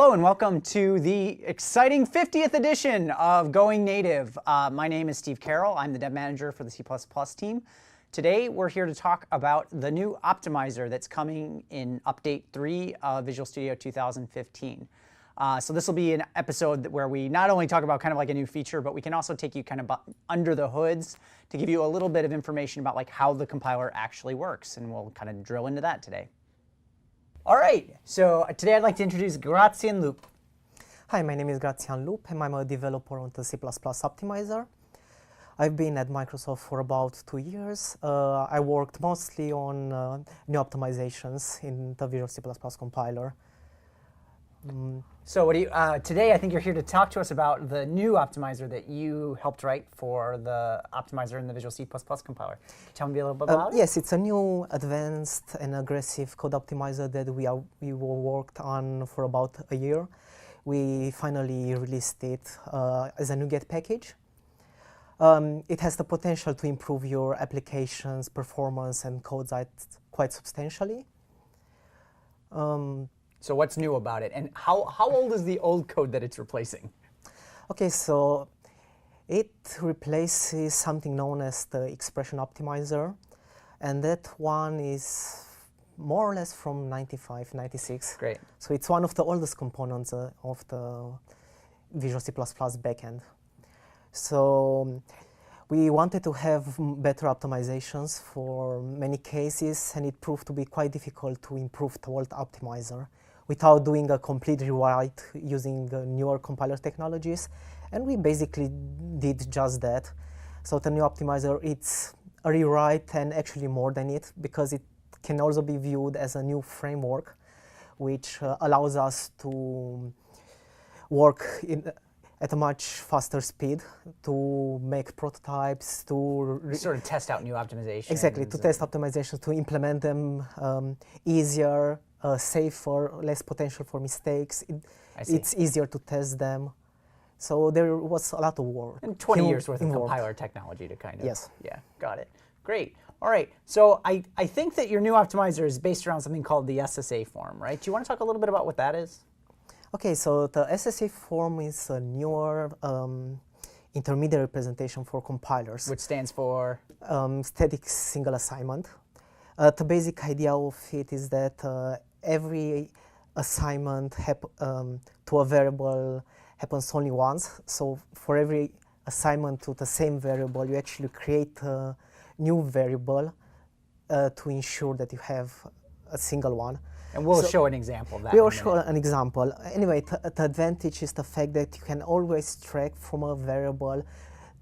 Hello and welcome to the exciting 50th edition of Going Native. My name is Steve Carroll. I'm the dev manager for the C++ team. Today we're here to talk about the new optimizer that's coming in Update 3 of Visual Studio 2015. So this will be an episode where we not only talk about kind of like a new feature, but we can also take you kind of under the hoods to give you a little bit of information about like how the compiler actually works, and we'll kind of drill into that today. All right, so today I'd like to introduce Grazian Loop. Hi, my name is Grazian Loop, and I'm a developer on the C++ optimizer. I've been at Microsoft for about 2 years. I worked mostly on new optimizations in the Visual C++ compiler. So what do you, today I think you're here to talk to us about the new optimizer that you helped write for the optimizer in the Visual C++ compiler. Can you tell me a little bit about it? Yes, it's a new advanced and aggressive code optimizer that we worked on for about a year. We finally released it as a NuGet package. It has the potential to improve your application's performance and code quite substantially. So what's new about it, and how old is the old code that it's replacing? Okay, so it replaces something known as the expression optimizer, and that one is more or less from 95, 96. Great. So it's one of the oldest components of the Visual C++ backend. So we wanted to have better optimizations for many cases, and it proved to be quite difficult to improve the old optimizer without doing a complete rewrite using newer compiler technologies. And we basically did just that. So the new optimizer, it's a rewrite and actually more than it, because it can also be viewed as a new framework, which allows us to work at a much faster speed, to make prototypes, to sort of test out new optimizations. Exactly, to test optimizations, to implement them easier, safer, less potential for mistakes. It's easier to test them. So there was a lot of work. And 20 years worth of compiler technology to kind of. Yes. Yeah, got it. Great. All right. So I think that your new optimizer is based around something called the SSA form, right? Do you want to talk a little bit about what that is? Okay, so the SSA form is a newer intermediate representation for compilers. Which stands for? Static single assignment. The basic idea of it is that every assignment to a variable happens only once. So for every assignment to the same variable, you actually create a new variable to ensure that you have a single one. And we'll show an example of that. We will show an example. Anyway, the advantage is the fact that you can always track from a variable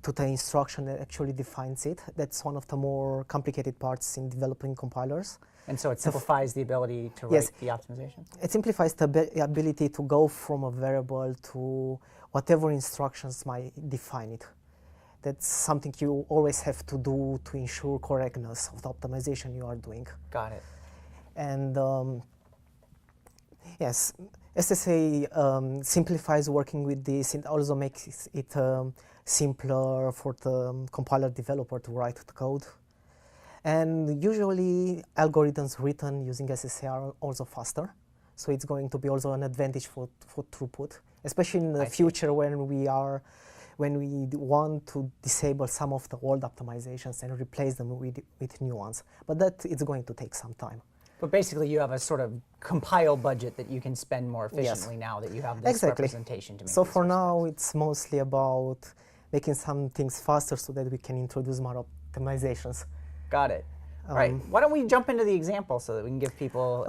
to the instruction that actually defines it. That's one of the more complicated parts in developing compilers. And so it simplifies the ability to write the optimization? It simplifies the ability to go from a variable to whatever instructions might define it. That's something you always have to do to ensure correctness of the optimization you are doing. Got it. And yes, SSA simplifies working with this. It also makes it simpler for the compiler developer to write the code. And usually, algorithms written using SSA are also faster. So it's going to be also an advantage for throughput, especially in the future when we want to disable some of the old optimizations and replace them with new ones. But that is going to take some time. But basically, you have a sort of compile budget that you can spend more efficiently now that you have this representation to make. So for now, it's mostly about making some things faster so that we can introduce more optimizations. Got it. Right. Why don't we jump into the example so that we can give people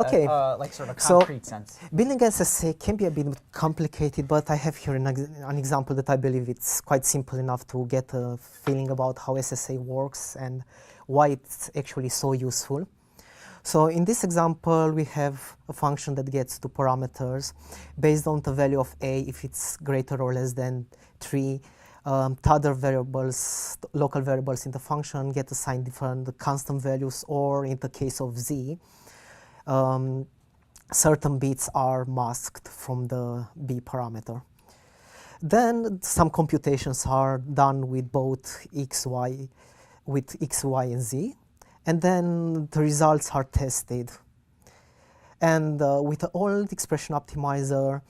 like sort of concrete sense. Building SSA can be a bit complicated, but I have here an example that I believe it's quite simple enough to get a feeling about how SSA works and why it's actually so useful. So in this example, we have a function that gets two parameters based on the value of a if it's greater or less than 3. The other variables, local variables in the function, get assigned different constant values, or in the case of z, certain bits are masked from the b parameter. Then some computations are done with both x, y, and z, and then the results are tested. And with the old expression optimizer,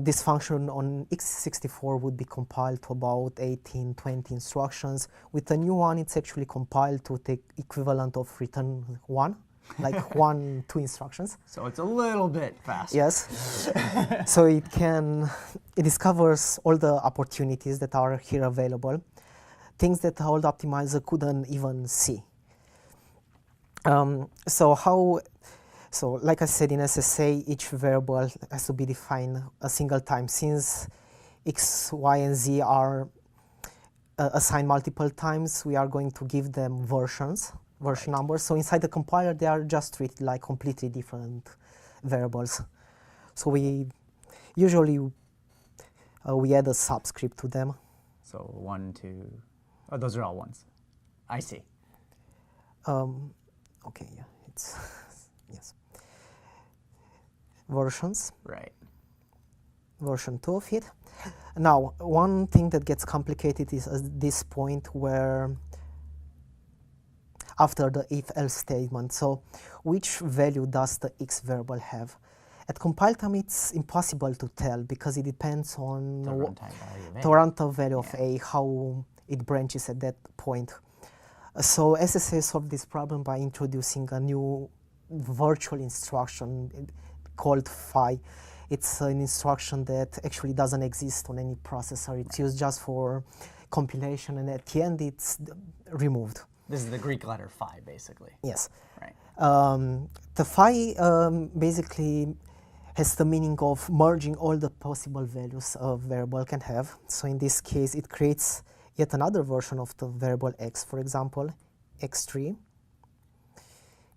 this function on x64 would be compiled to about 18, 20 instructions. With the new one, it's actually compiled to the equivalent of return 1, like 1, 2 instructions. So it's a little bit faster. Yes. So it discovers all the opportunities that are here available, things that the old optimizer couldn't even see. So like I said, in SSA, each variable has to be defined a single time. Since x, y, and z are assigned multiple times, we are going to give them version numbers. So inside the compiler, they are just treated like completely different variables. So we usually we add a subscript to them. So 1, 2, oh, those are all ones. I see. Okay, yeah, it's yes. Versions. Right. Version 2 of it. Now, one thing that gets complicated is at this point where after the if-else statement, so which value does the x variable have? At compile time, it's impossible to tell because it depends on The runtime value of A. the runtime value of A, how it branches at that point. So SSA solved this problem by introducing a new virtual instruction called phi. It's an instruction that actually doesn't exist on any processor. It's used just for compilation, and at the end, it's removed. This is the Greek letter phi, basically. Yes. Right. The phi basically has the meaning of merging all the possible values a variable can have. So in this case, it creates yet another version of the variable x. For example, x3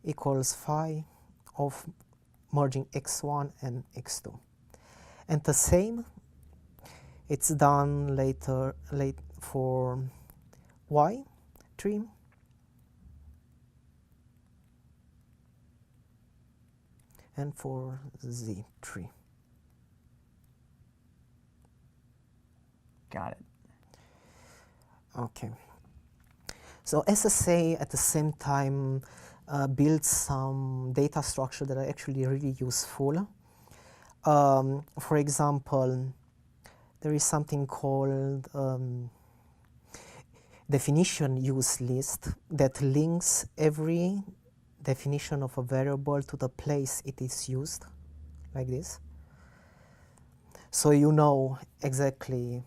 equals phi of merging x1 and x2. And the same, it's done later for y3 and for z3. Got it. Okay. So SSA at the same time builds some data structure that are actually really useful. For example, there is something called definition use list that links every definition of a variable to the place it is used, like this. So you know exactly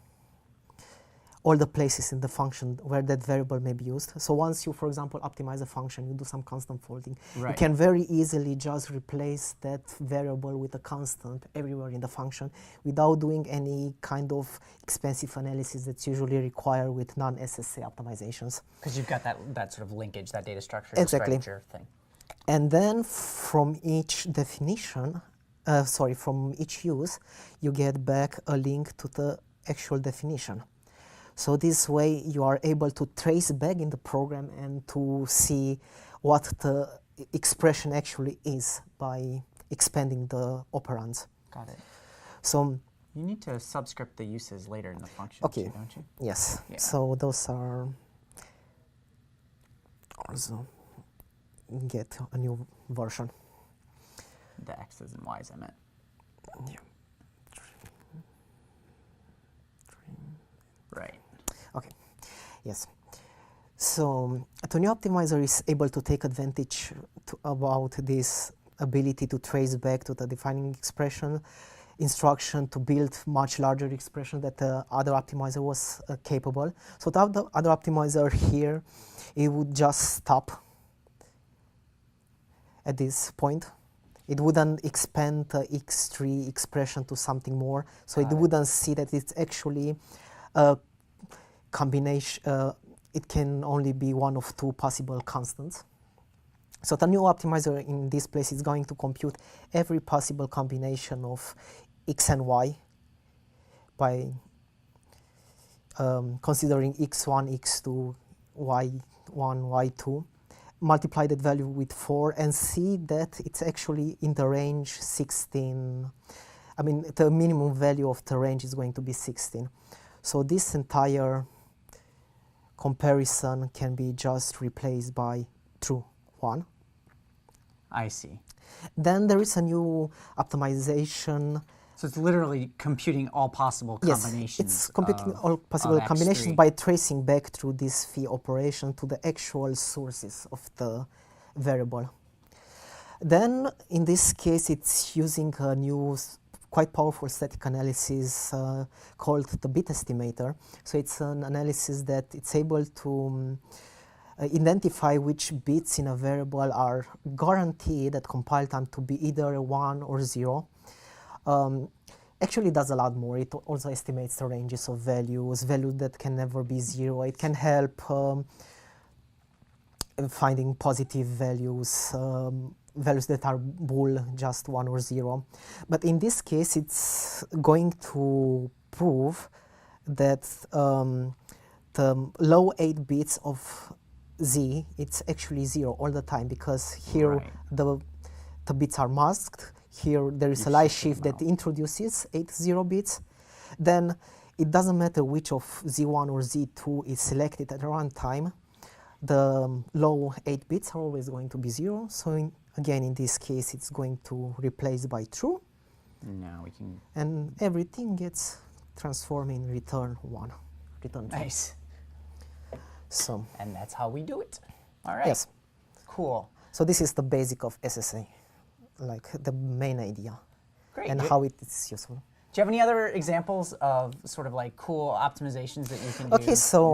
all the places in the function where that variable may be used. So once you, for example, optimize a function, you do some constant folding, Right. you can very easily just replace that variable with a constant everywhere in the function without doing any kind of expensive analysis that's usually required with non-SSA optimizations. Because you've got that sort of linkage, that data structure, Exactly. structure thing. And then from each definition, from each use, you get back a link to the actual definition. So this way you are able to trace back in the program and to see what the expression actually is by expanding the operands. Got it. So You need to subscript the uses later in the function, Okay. too, don't you? yes, Yeah. so those are also get a new version. The x's and y's, I meant. Yeah. Right. Okay, yes. So the new optimizer is able to take advantage about this ability to trace back to the defining expression instruction to build much larger expression that the other optimizer was capable. So the other optimizer here, it would just stop at this point. It wouldn't expand the x3 expression to something more. So it wouldn't see that it's actually a combination, it can only be one of two possible constants. So the new optimizer in this place is going to compute every possible combination of x and y by considering x1, x2, y1, y2, multiply that value with 4 and see that it's actually in the range 16. I mean, the minimum value of the range is going to be 16. So this entire comparison can be just replaced by true 1. I see. Then there is a new optimization So it's literally computing all possible combinations. Yes, it's computing all of possible combinations X3. by tracing back through this phi operation to the actual sources of the variable. Then, in this case, it's using a new quite powerful static analysis called the bit estimator. So it's an analysis that it's able to identify which bits in a variable are guaranteed at compile time to be either 1 or 0. Actually does a lot more. It also estimates the ranges of values that can never be 0. It can help finding positive values, values that are bool, just 1 or 0. But in this case, it's going to prove that the low 8 bits of Z, it's actually 0 all the time, because here the bits are masked. Here there is a light shift that introduces 8 0 bits. Then it doesn't matter which of Z1 or Z2 is selected at runtime. The low 8 bits are always going to be 0. So again, in this case, it's going to replace by true. Now we can. And everything gets transformed in return 1. Return 2. Nice. So. And that's how we do it. All right. Yes. Cool. So this is the basic of SSA, like the main idea. Great. And how it is useful. Do you have any other examples of sort of like cool optimizations that you can do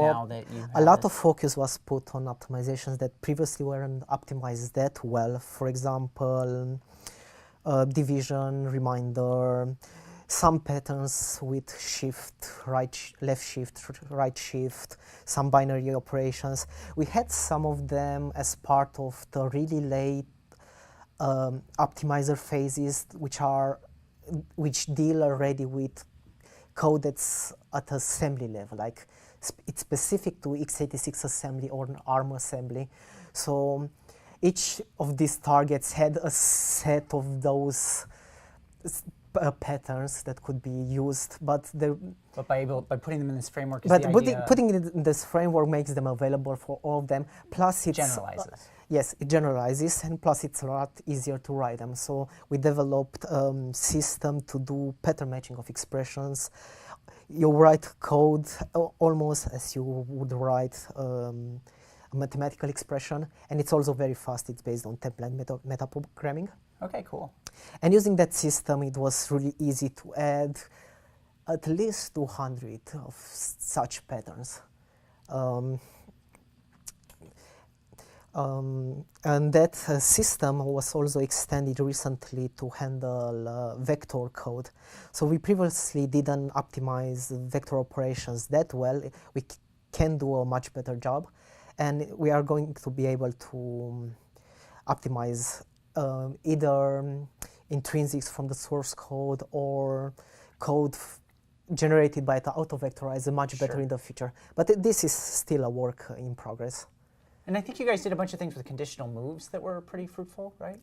now that you have a lot of focus was put on optimizations that previously weren't optimized that well. For example, division, reminder, some patterns with left shift, right shift, some binary operations. We had some of them as part of the really late optimizer phases, which deal already with code that's at assembly level, like it's specific to x86 assembly or an ARM assembly. So each of these targets had a set of those patterns that could be used, but by putting them in this framework, is putting it in this framework makes them available for all of them. Plus, it generalizes. Yes, it generalizes, and plus it's a lot easier to write them. So we developed a system to do pattern matching of expressions. You write code almost as you would write a mathematical expression, and it's also very fast. It's based on template metaprogramming. Okay, cool. And using that system, it was really easy to add at least 200 of such patterns. And that system was also extended recently to handle vector code. So we previously didn't optimize vector operations that well. We can do a much better job, and we are going to be able to optimize either intrinsics from the source code or code generated by the auto-vectorizer much better in the future. But this is still a work in progress. And I think you guys did a bunch of things with conditional moves that were pretty fruitful, right?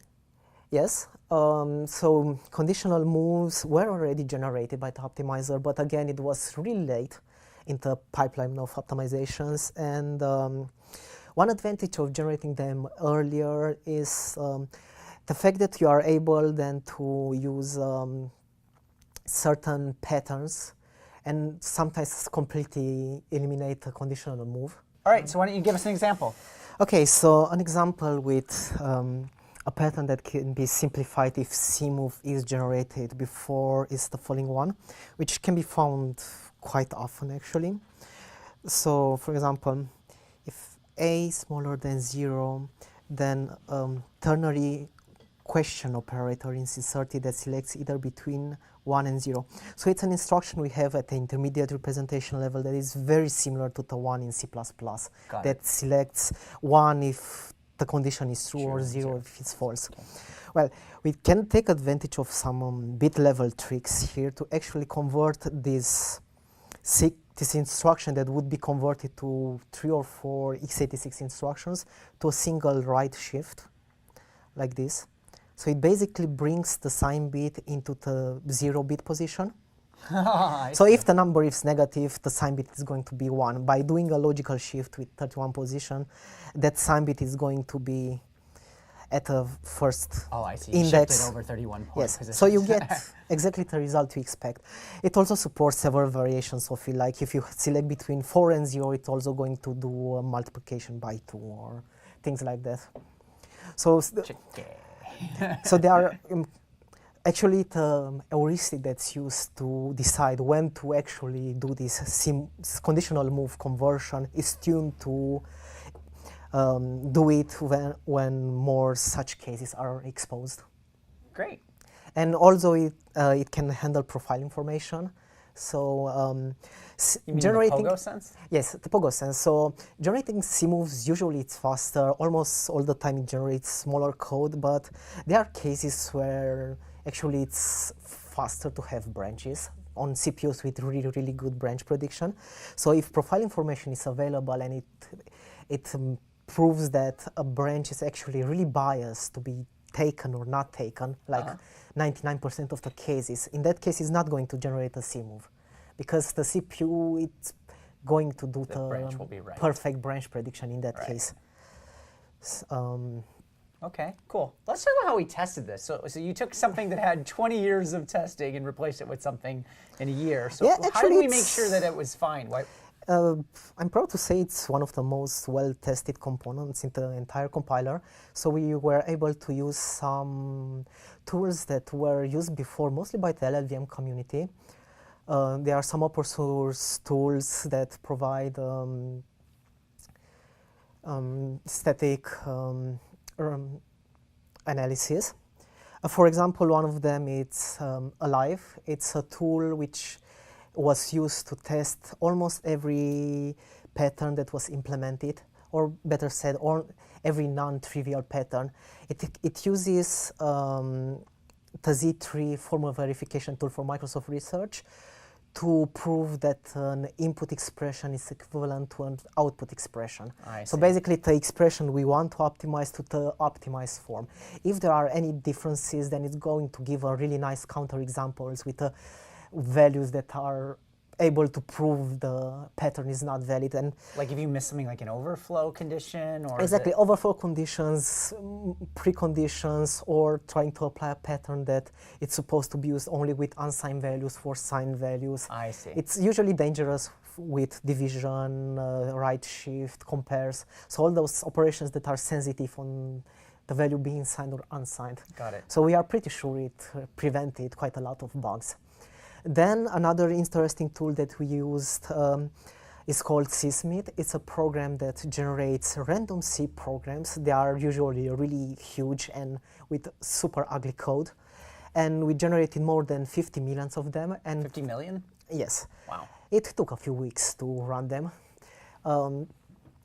Yes. So conditional moves were already generated by the optimizer, but again, it was really late in the pipeline of optimizations. And one advantage of generating them earlier is the fact that you are able then to use certain patterns and sometimes completely eliminate a conditional move. All right, so why don't you give us an example? Okay, so an example with a pattern that can be simplified if C move is generated before is the following one, which can be found quite often actually. So, for example, if A is smaller than 0, then ternary question operator is inserted that selects either between 1 and 0. So it's an instruction we have at the intermediate representation level that is very similar to the one in C++. That selects 1 if the condition is true or 0 if it's false. Okay. Well, we can take advantage of some bit level tricks here to actually convert this instruction that would be converted to 3 or 4 x86 instructions to a single right shift like this. So it basically brings the sign bit into the 0-bit position. So if the number is negative, the sign bit is going to be 1. By doing a logical shift with 31 position, that sign bit is going to be at a first Oh, I see. index. Shifted over 31 point Yes, positions. so you get exactly the result you expect. It also supports several variations of it, like if you select between 4 and 0, it's also going to do a multiplication by 2 or things like that. So, so there are actually the heuristic that's used to decide when to actually do this conditional move conversion is tuned to do it when more such cases are exposed. Great. And also it can handle profile information. So you mean generating the pogo sense? Yes, the pogo sense. So generating C moves, usually it's faster. Almost all the time it generates smaller code, but there are cases where actually it's faster to have branches on CPUs with really, really good branch prediction. So if profile information is available and it proves that a branch is actually really biased to be taken or not taken, like 99% of the cases, in that case it's not going to generate a C move because the CPU it's going to do the perfect branch prediction in that case. Okay, cool. Let's talk about how we tested this. So you took something that had 20 years of testing and replaced it with something in a year. So yeah, how did we make sure that it was fine? I'm proud to say it's one of the most well-tested components in the entire compiler. So we were able to use some tools that were used before, mostly by the LLVM community. There are some open source tools that provide static analysis. For example, one of them is Alive. It's a tool which was used to test almost every pattern that was implemented, or better said, every non-trivial pattern. It uses the Z3 formal verification tool for Microsoft Research to prove that an input expression is equivalent to an output expression. So basically the expression we want to optimize to the optimized form. If there are any differences, then it's going to give a really nice counterexamples with values that are able to prove the pattern is not valid. And like if you miss something like an overflow condition or exactly, overflow conditions, preconditions, or trying to apply a pattern that it's supposed to be used only with unsigned values for signed values. I see. It's usually dangerous with division, right shift, compares. So all those operations that are sensitive on the value being signed or unsigned. Got it. So we are pretty sure it prevented quite a lot of bugs. Then another interesting tool that we used is called Sysmith. It's a program that generates random C programs. They are usually really huge and with super ugly code. And we generated more than 50 million of them. And 50 million? Yes. Wow. It took a few weeks to run them.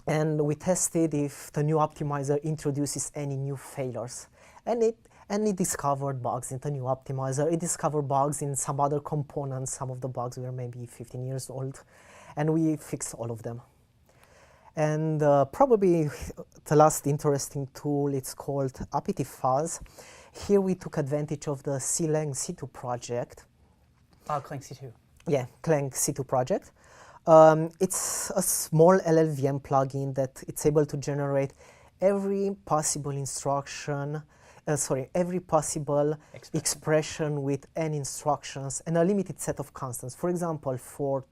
And we tested if the new optimizer introduces any new failures. And it discovered bugs in the new optimizer. It discovered bugs in some other components. Some of the bugs were maybe 15 years old. And we fixed all of them. And probably the last interesting tool, it's called AppetiFuzz. Here we took advantage of the Clang C2 project. Clang C2. Yeah, Clang C2 project. It's a small LLVM plugin that it's able to generate every possible instruction, every possible expression with n instructions and a limited set of constants. For example, for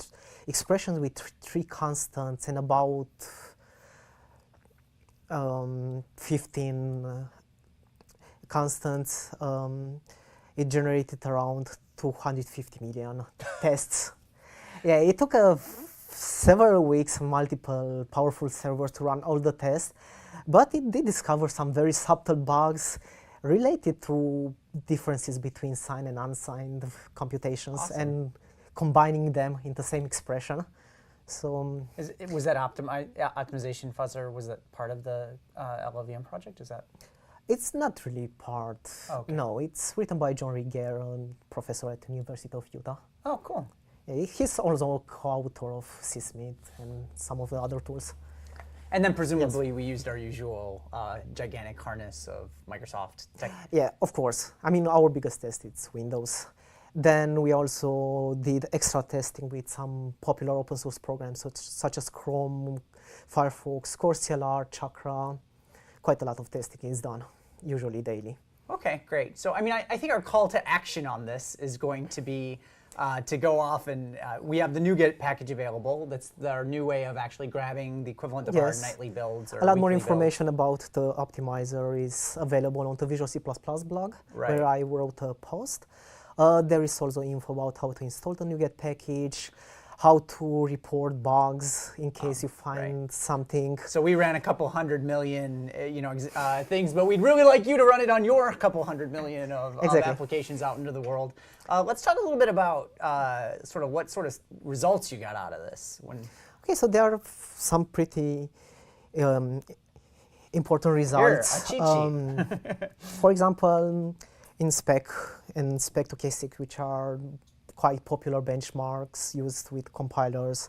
expressions with 3 constants and about 15 constants, it generated around 250 million tests. Yeah, it took several weeks, multiple powerful servers to run all the tests, but it did discover some very subtle bugs related to differences between signed and unsigned computations and combining them in the same expression. So was that optimization fuzzer, was that part of the LLVM project? Is that? It's not really part. Okay. No, it's written by John Rigger, a professor at the University of Utah. Oh, cool. Yeah, he's also a co-author of Sysmith and some of the other tools. And then presumably we used our usual gigantic harness of Microsoft tech. Yeah, of course. I mean, our biggest test is Windows. Then we also did extra testing with some popular open source programs such as Chrome, Firefox, CoreCLR, Chakra. Quite a lot of testing is done. usually daily. Okay, great. So, I mean, I think our call to action on this is going to be to go off and we have the NuGet package available. That's our new way of actually grabbing the equivalent of our nightly builds or a lot more weekly information about the optimizer is available on the Visual C++ blog, Right. where I wrote a post. There is also info about how to install the NuGet package, how to report bugs in case you find something. So we ran a couple 100 million, things, but we'd really like you to run it on your couple 100 million of applications out into the world. Let's talk a little bit about what sort of results you got out of this. Okay, so there are some pretty important results. Here, a cheat sheet. For example, in spec and spec2k6, which are quite popular benchmarks used with compilers,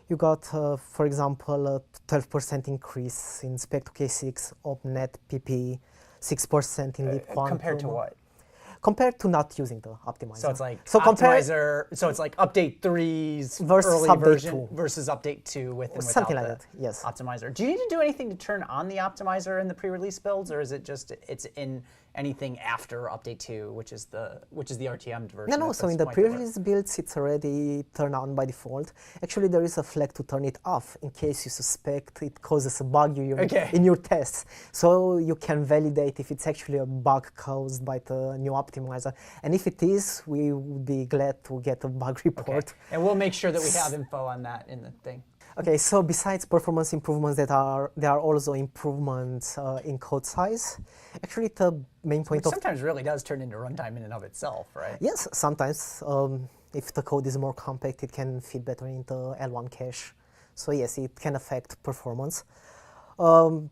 you got, for example, a 12% increase in spec2k6 of net PP, 6% in leap quantum. Compared to what? Compared to not using the optimizer. So it's like optimizer. So it's like update 3's versus early update version 2. versus update 2 with and without Something like the that, yes. optimizer. Do you need to do anything to turn on the optimizer in the pre-release builds, or is it just it's in anything after update 2, which is the RTM version? No. So in the pre-release builds, it's already turned on by default. Actually, there is a flag to turn it off in case you suspect it causes a bug in your tests. So you can validate if it's actually a bug caused by the new optimizer. And if it is, we would be glad to get a bug report. Okay. And we'll make sure that we have info on that in the thing. Okay, so besides performance improvements, there are also improvements in code size. Actually, the main point Which sometimes really does turn into runtime in and of itself, right? Yes, sometimes. If the code is more compact, it can fit better into L1 cache. So yes, it can affect performance. So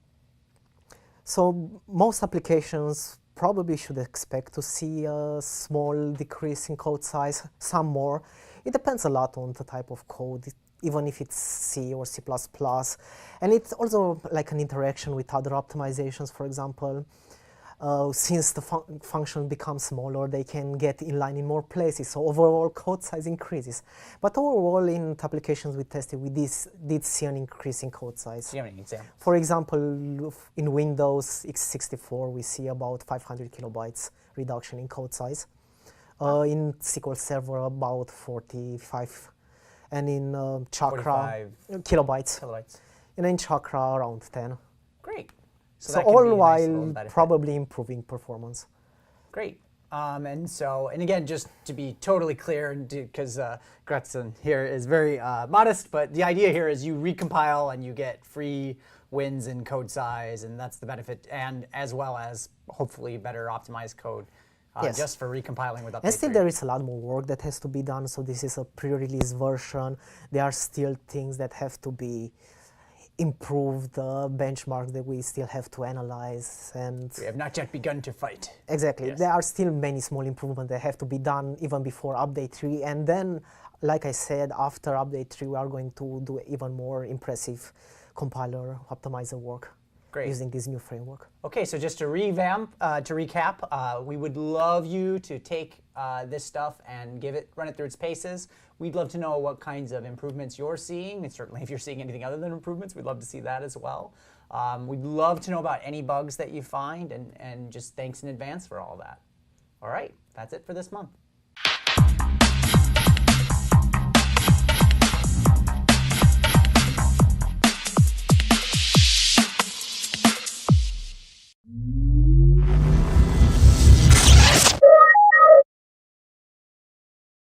most applications probably should expect to see a small decrease in code size, some more. It depends a lot on the type of code, even if it's C or C++. And it's also like an interaction with other optimizations, for example. Since the function becomes smaller, they can get inline in more places, so overall code size increases. But overall, in the applications we tested, we did see an increase in code size. Do you have any examples? For example, in Windows x64, we see about 500 kilobytes reduction in code size. In SQL Server, about 45. And in Chakra, 45 kilobytes. And in Chakra, around 10. Great. So all while probably improving performance. Great. And again, just to be totally clear, because Gretchen here is very modest, but the idea here is you recompile and you get free wins in code size, and that's the benefit, and as well as hopefully better optimized code. Just for recompiling with update 3. And still there is a lot more work that has to be done, so this is a pre-release version. There are still things that have to be improved, benchmark that we still have to analyze. And we have not yet begun to fight. Exactly. Yes. There are still many small improvements that have to be done even before update 3. And then, like I said, after update 3, we are going to do even more impressive compiler optimizer work. Great. Using this new framework. Okay, so just to recap, we would love you to take this stuff and run it through its paces. We'd love to know what kinds of improvements you're seeing, and certainly if you're seeing anything other than improvements, we'd love to see that as well. We'd love to know about any bugs that you find, and just thanks in advance for all that. All right, that's it for this month.